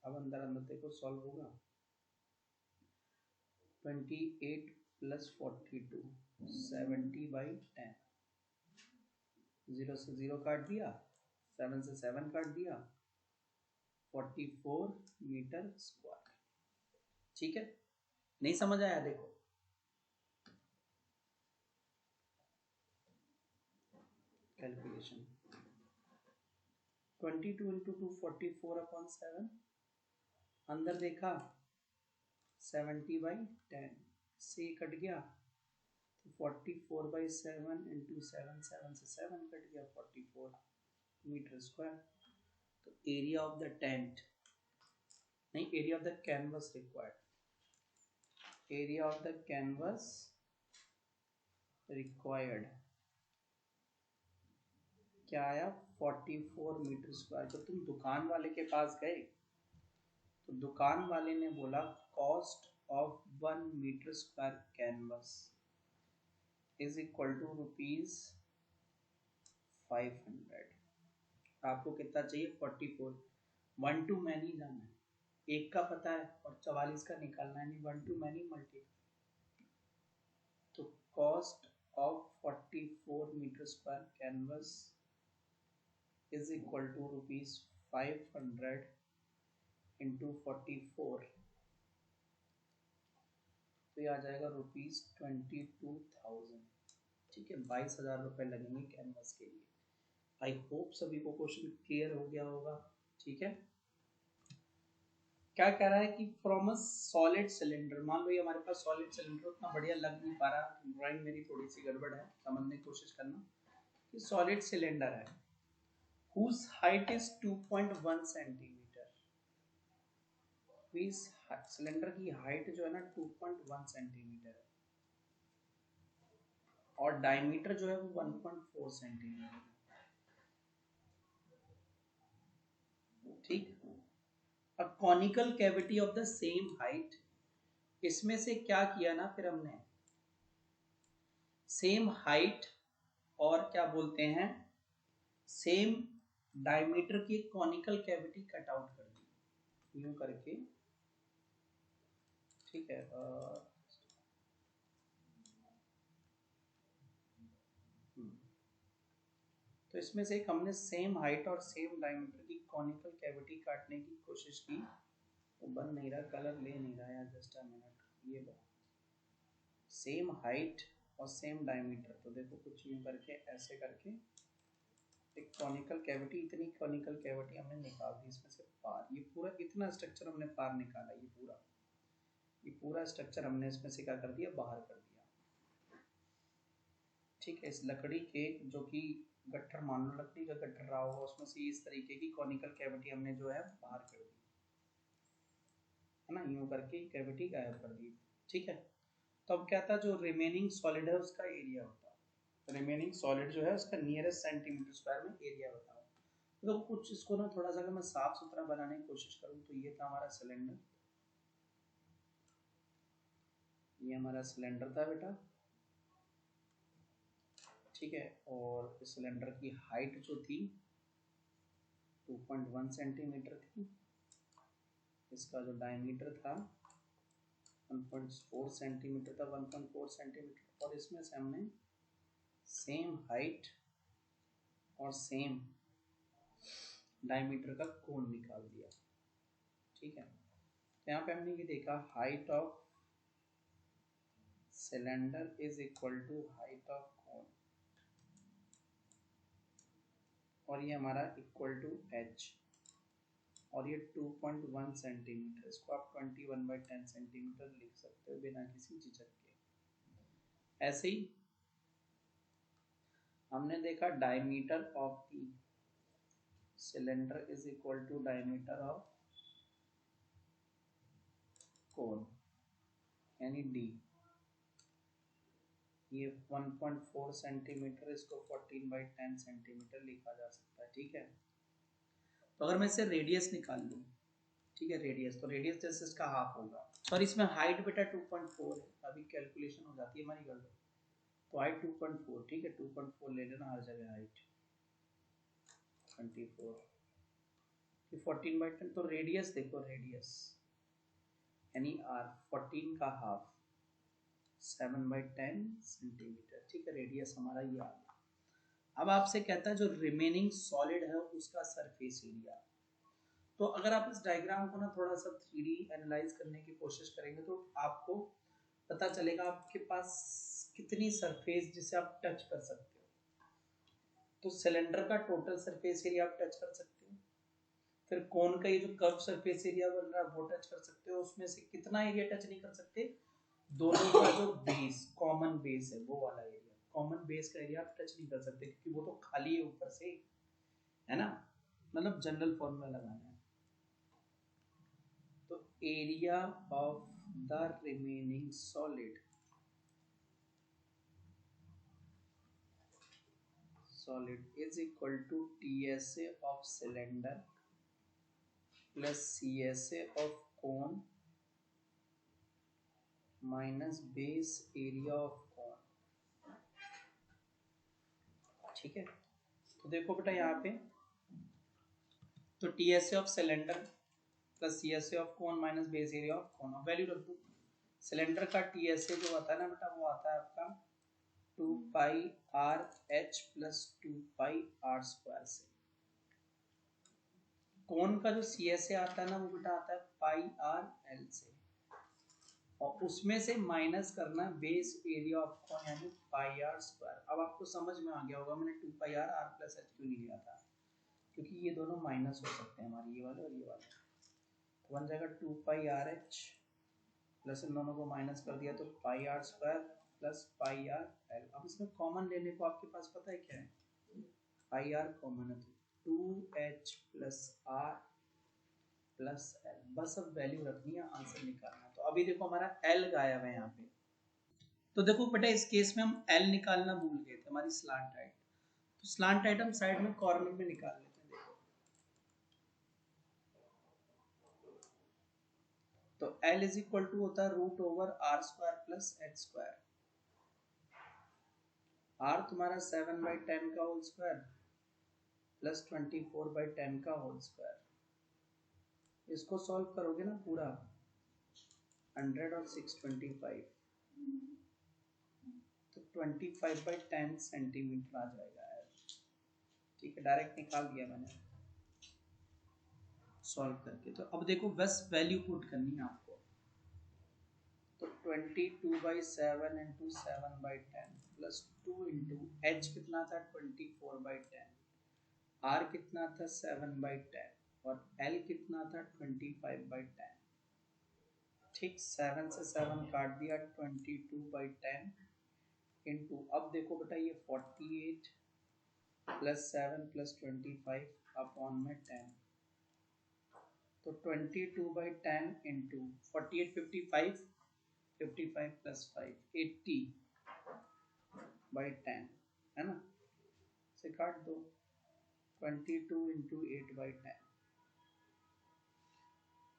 अब अंदर अंदर देखो सॉल्व होगा, 28 प्लस 42 70/10, 0 से 0 काट दिया, 7 से 7 काट दिया, 44 मीटर स्क्वायर। ठीक है, नहीं समझ आया, देखो कैलकुलेशन 22 इंटू 2 44 अपॉन 7, अंदर देखा 70/10 से कट गया, तो 44/7 इंटू 7, 7 से 7 कट गया, 44 मीटर स्क्वायर। तो एरिया ऑफ द टेंट, नहीं area of the canvas required, area of the canvas required क्या आया, 44 मीटर स्क्वायर। तो तुम दुकान वाले के पास गए तो दुकान वाले ने बोला cost of 1 metre square canvas is equal to ₹500। आपको कितना चाहिए, 44, 1 टू मैनी जाना है, एक का पता है और 44 का निकालना है, नहीं 1 टू मैनी मल्टी। तो cost of 44 metre square canvas is equal to ₹500 into 44, तो ये आ जाएगा ₹22,000। ठीक है, 22,000 रुपये लगेंगे कैनवस के लिए। आई होप सभी को क्वेश्चन क्लियर हो गया होगा। ठीक है, क्या कह रहा है कि फ्रॉम अ सॉलिड सिलेंडर, मान लो ये हमारे पास सॉलिड सिलेंडर, उतना बढ़िया लग नहीं पा रहा, ड्राइंग मेरी थोड़ी सी गड़बड़ है, समझने की कोशिश करना कि सॉलिड सिलेंडर है whose height is 2.1 सेंटीमीटर, इस सिलेंडर की हाइट जो है ना 2.1 सेंटीमीटर है, और डायमीटर जो है वो 1.4 सेंटीमीटर। ठीक, a conical cavity of the same height, इसमें से क्या किया ना फिर हमने, सेम हाइट और क्या बोलते हैं सेम डायमीटर की कॉनिकल कैविटी कट आउट कर दी यूं करके। ठीक है, तो इसमें से एक हमने सेम हाइट और सेम डायमीटर की कॉनिकल कैविटी काटने की कोशिश की, तो बन नहीं रहा, कलर ले नहीं रहा यार, जस्ट अ मिनट, ये लो सेम हाइट और सेम डायमीटर, तो देखो कुछ यूं करके ऐसे करके एक कॉनिकल कैविटी, इतनी कॉनिकल कैविटी हमने निकाल दी इसमें से पार, ये पूरा इतना स्ट्रक्चर हमने पार निकाला, ये पूरा स्ट्रक्चर हमने इसमें से क्या कर दिया, बाहर कर दिया। ठीक है, इस लकड़ी के जो कि गट्ठर, मान लो लकड़ी का गट्ठर रहा होगा, उसमें से इस तरीके की कॉनिकल कैविटी हमने जो है बाहर कर दी, है ना, यूं करके कैविटी गायब कर दी। ठीक है, तो अब क्या था, जो रिमेनिंग सॉलिड है उसका एरिया होता है, रिमेनिंग सॉलिड जो है उसका नियरेस्ट सेंटीमीटर स्क्वायर में एरिया बताओ। तो कुछ इसको ना थोड़ा सा अगर मैं साफ सुथरा बनाने की कोशिश करूँ तो ये था हमारा सिलेंडर, ये हमारा सिलेंडर था बेटा, ठीक है। और इस सिलेंडर की हाइट जो थी 2.1 सेंटीमीटर थी, इसका जो डायमीटर था 1.4 सेंटीमीटर था, 1.4 सेंटीमीटर, और इसमें से हमने सेम हाइट और सेम डायमीटर का कोण निकाल दिया, ठीक है। तो यहाँ पे हमने ये देखा height of cylinder is equal to height of cone, और ये हमारा इक्वल टू h, और ये 2.1 सेंटीमीटर, इसको आप 21/10 सेंटीमीटर लिख सकते हो बिना किसी झिझक के। ऐसे ही हमने देखा diameter of the cylinder is equal to diameter of cone, यानी d, ये 1.4 सेंटीमीटर, इसको 14/10 सेंटीमीटर लिखा जा सकता है, ठीक है। तो अगर मैं इसे रेडियस निकाल लूँ, ठीक है, रेडियस, तो रेडियस जैसे इसका हाफ होगा, और इसमें हाइट बेटा 2.4 है, अभी कैलकुलेशन हो जाती है हमारी, कर लो। तो हाइट 2.4, ठीक है, 2.4 ले लेना हर जगह, हाइट 24, 14/10, तो रेडियस देखो, रेडियस यानी r 14 का हाफ 7/10 सेंटीमीटर, ठीक है, रेडियस हमारा ये आ गया। अब आपसे कहता है जो रिमेनिंग सॉलिड है उसका सरफेस एरिया। तो अगर आप इस डायग्राम को ना थोड़ा सा 3D एनालाइज करने की कोशिश करेंगे तो आपको पता चलेगा आपके पास कितनी सरफेस जिसे आप टच कर सकते हो। तो सिलेंडर का टोटल सरफेस एरिया आप टच कर सकते हो, फिर कोन का ये जो कर्व सरफेस एरिया बन रहा है वो टच कर सकते हो, उसमें से कितना एरिया टच नहीं कर सकते, दोनों का जो बेस, कॉमन बेस है वो वाला एरिया, कॉमन बेस का एरिया आप टच नहीं कर सकते क्योंकि वो तो खाली है ऊपर से, है ना, मतलब जनरल फॉर्मूला लगाना है। तो area of the remaining solid is equal to TSA of cylinder plus CSA of cone minus base area of cone, ठीक है। तो देखो बेटा यहाँ पे, तो TSA of cylinder plus CSA of cone minus base area of cone, अब value रख दो। सिलेंडर का TSA जो आता है ना बेटा, वो आता है आपका 2πRh प्लस 2πr² से। कोन का जो CSA आता है ना वो बेटा आता है πRl से, और उसमें से माइनस करना बेस एरिया ऑफ कोन यानी πr²। अब आपको समझ में आ गया होगा मैंने 2πr प्लस h क्यों नहीं लिया था, क्योंकि ये दोनों माइनस हो सकते हैं हमारे, ये वाले और ये वाले, तो बन जाएगा 2πRh प्लस इन दोनों को माइनस कर दिया तो πr² प्लस πrl। अब इसमें कॉमन लेने को आपके पास पता है क्या है, πr कॉमन है तो 2h plus r plus l, बस अब वैल्यू रखनी है, आंसर निकालना है। तो अभी देखो हमारा l गायब है यहाँ पे, तो देखो बेटा इस केस में हम l निकालना भूल गए थे, हमारी स्लांट हाइट, तो स्लांट हाइट हम साइड में कॉर्नर में निकाल लेते हैं। देखो तो l इज इक्वल टू होता है √r² प्लस h², r तुम्हारा 7/10 का होल स्क्वायर प्लस 24/10 का होल स्क्वायर, इसको सॉल्व करोगे ना पूरा 100 और 625, तो 25/10 सेंटीमीटर आ जाएगा, ठीक है, डायरेक्ट निकाल दिया मैंने सॉल्व करके। तो अब देखो बस वैल्यू पुट करनी है आपको, तो 22/7 इंटू 7/10 प्लस 2 इंटू h कितना था 24/10, r कितना था 7/10 और l कितना था 25/10, ठीक, 7 से 7 काट दिया 22/10 इंटू, अब देखो बेटा ये 48 प्लस 7 प्लस 25 अपॉन में 10, तो 22/10 इंटू 48 55 55 प्लस 5 80/10 है ना, से काट दो, 22 इंटू 8/10,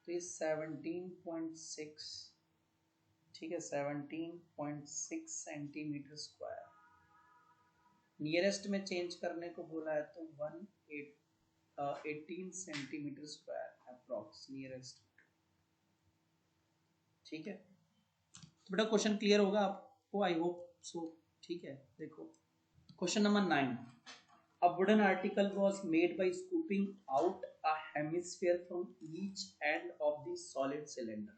तो ये 17.6, ठीक है, 17.6 सेंटीमीटर स्क्वायर। नियरेस्ट में चेंज करने को बोला है तो 18 सेंटीमीटर स्क्वायर अप्रॉक्स नियरेस्ट, ठीक है। तो बेटा क्वेश्चन क्लियर होगा आपको, आई होप सो, ठीक है। देखो question number 9, a wooden article was made by scooping out a hemisphere from each end of the solid cylinder।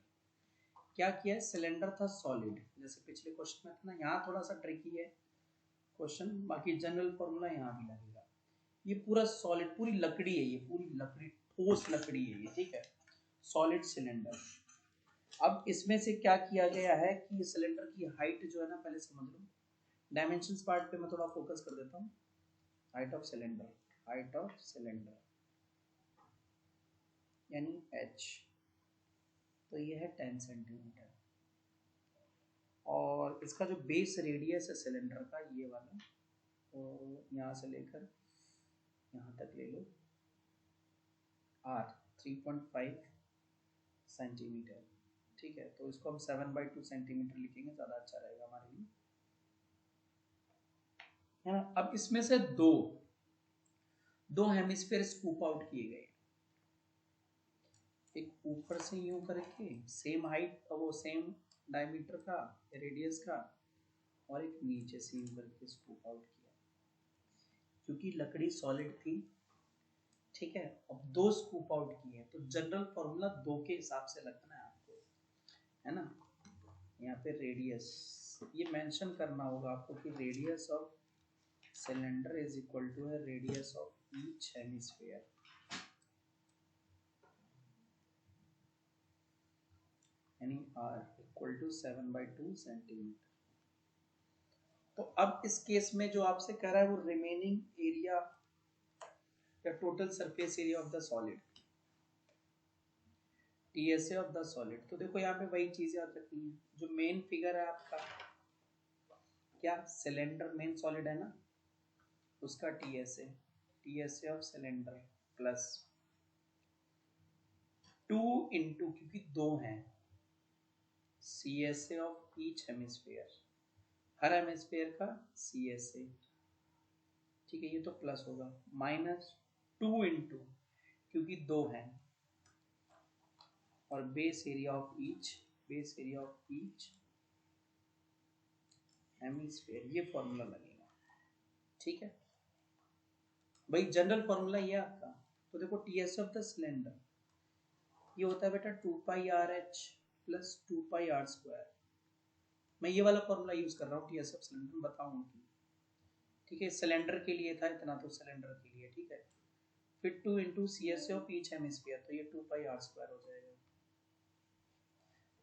क्या किया है, सिलेंडर था सॉलिड, जैसे पिछले क्वेश्चन में था ना, यहाँ थोड़ा सा ट्रिकी है क्वेश्चन, बाकी जनरल फॉर्मूला यहाँ भी लगेगा। ये पूरा सॉलिड, पूरी लकड़ी है, ये पूरी लकड़ी, ठोस लकड़ी है ये, ठीक है, सॉलिड सिलेंडर। अब इसमें से क्या किया गया है कि सिलेंडर की हाइट जो है ना, पहले समझ लो, डायमेंशंस पार्ट पे मैं थोड़ा फोकस कर देता हूँ। Height of cylinder, height of cylinder यानी h, तो ये है 10 सेंटीमीटर, और इसका जो बेस रेडियस है सिलेंडर का, ये वाला, तो यहाँ से लेकर यहाँ तक ले लो r 3.5 सेंटीमीटर, ठीक है। तो इसको हम 7/2 सेंटीमीटर लिखेंगे, ज़्यादा अच्छा रहेगा हमारे लिए, है ना। अब इसमें से दो हेमिस्फीयर स्कूप आउट किए गए, एक ऊपर से यूं करके सेम हाइट, वो सेम डायमीटर का, रेडियस का, और एक नीचे से यूं करके स्कूप आउट किया, क्योंकि लकड़ी सॉलिड थी, ठीक है। अब दो स्कूप आउट किए, तो जनरल फॉर्मूला 2 के हिसाब से लगना है आपको, है ना। यहाँ पे रेडियस ये मेंशन करना होगा आपको कि radius of cylinder is equal to है रेडियस ऑफ ईच हेमिस्फीयर, यानी r इक्वल टू 7/2 सेंटीमीटर। तो अब इस केस में जो आपसे कह रहा है वो रिमेनिंग एरिया या total surface area of the solid, TSA of the solid. तो देखो यहाँ पे वही चीज याद रखनी है, जो मेन फिगर है आपका, क्या सिलेंडर मेन सॉलिड है ना, उसका TSA, TSA of cylinder plus 2 into, क्योंकि दो हैं, CSA of each hemisphere, her hemisphere का सीएसए, ठीक है, ये तो प्लस होगा, माइनस 2 इंटू, क्योंकि दो हैं, और base area of each, base area of each hemisphere, ये फॉर्मूला लगेगा, ठीक है भाई। जनरल फॉर्मूला ये आपका, तो देखो टीएस ऑफ द सिलेंडर ये होता है बेटा 2πRh प्लस 2πr²। मैं ये वाला फॉर्मूला यूज कर रहा हूँ टीएस ऑफ सिलेंडर, बताऊँ, ठीक है, सिलेंडर के लिए था इतना, तो सिलेंडर के लिए, ठीक है। फिर 2 into C S of each hemisphere, तो ये 2πr² हो जाएगा,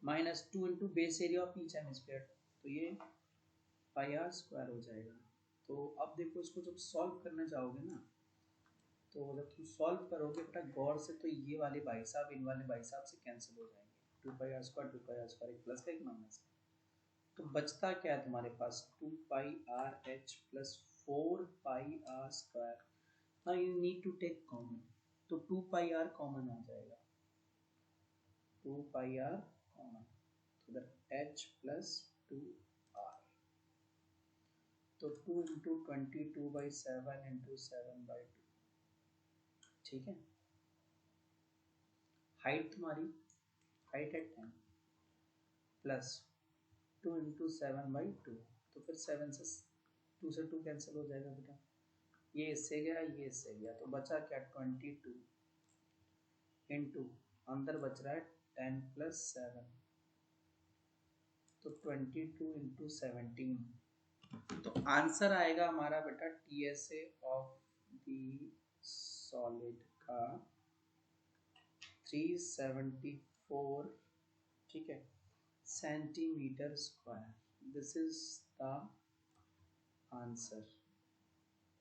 minus 2 into base area of each hemisphere, तो ये πr² हो जाएगा। तो अब देखो इसको जब सॉल्व करने जाओगे ना, तो जब तुम सॉल्व करोगे बेटा गौर से, तो ये वाले भाई साहब इन वाले भाई साहब से कैंसिल हो जाएंगे, 2πr², एक प्लस का एक माइनस का, तो बचता क्या है तुम्हारे पास, 2πRh plus 4πr²। Now you need to take common, तो 2πr कॉमन आ जाएगा, 2πr कॉमन, तो इधर h प्लस 2r, तो 2 इंटू 22/7 इंटू 7/2, ठीक है। हाइट तुम्हारी, हाइट है 10 प्लस 2 इंटू 7/2, तो फिर 7 से 2 से 2 कैंसिल हो जाएगा बेटा, ये इससे गया, ये इससे गया, तो बचा क्या 22 इंटू, अंदर बच रहा है 10 प्लस 7, तो 22 इंटू 17, तो आंसर आएगा हमारा बेटा टीएसए ऑफ द सॉलिड का 374, ठीक है, centimetre square, this is the answer.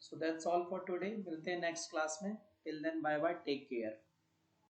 So that's all for today, मिलते हैं नेक्स्ट क्लास में, till then bye bye, take care.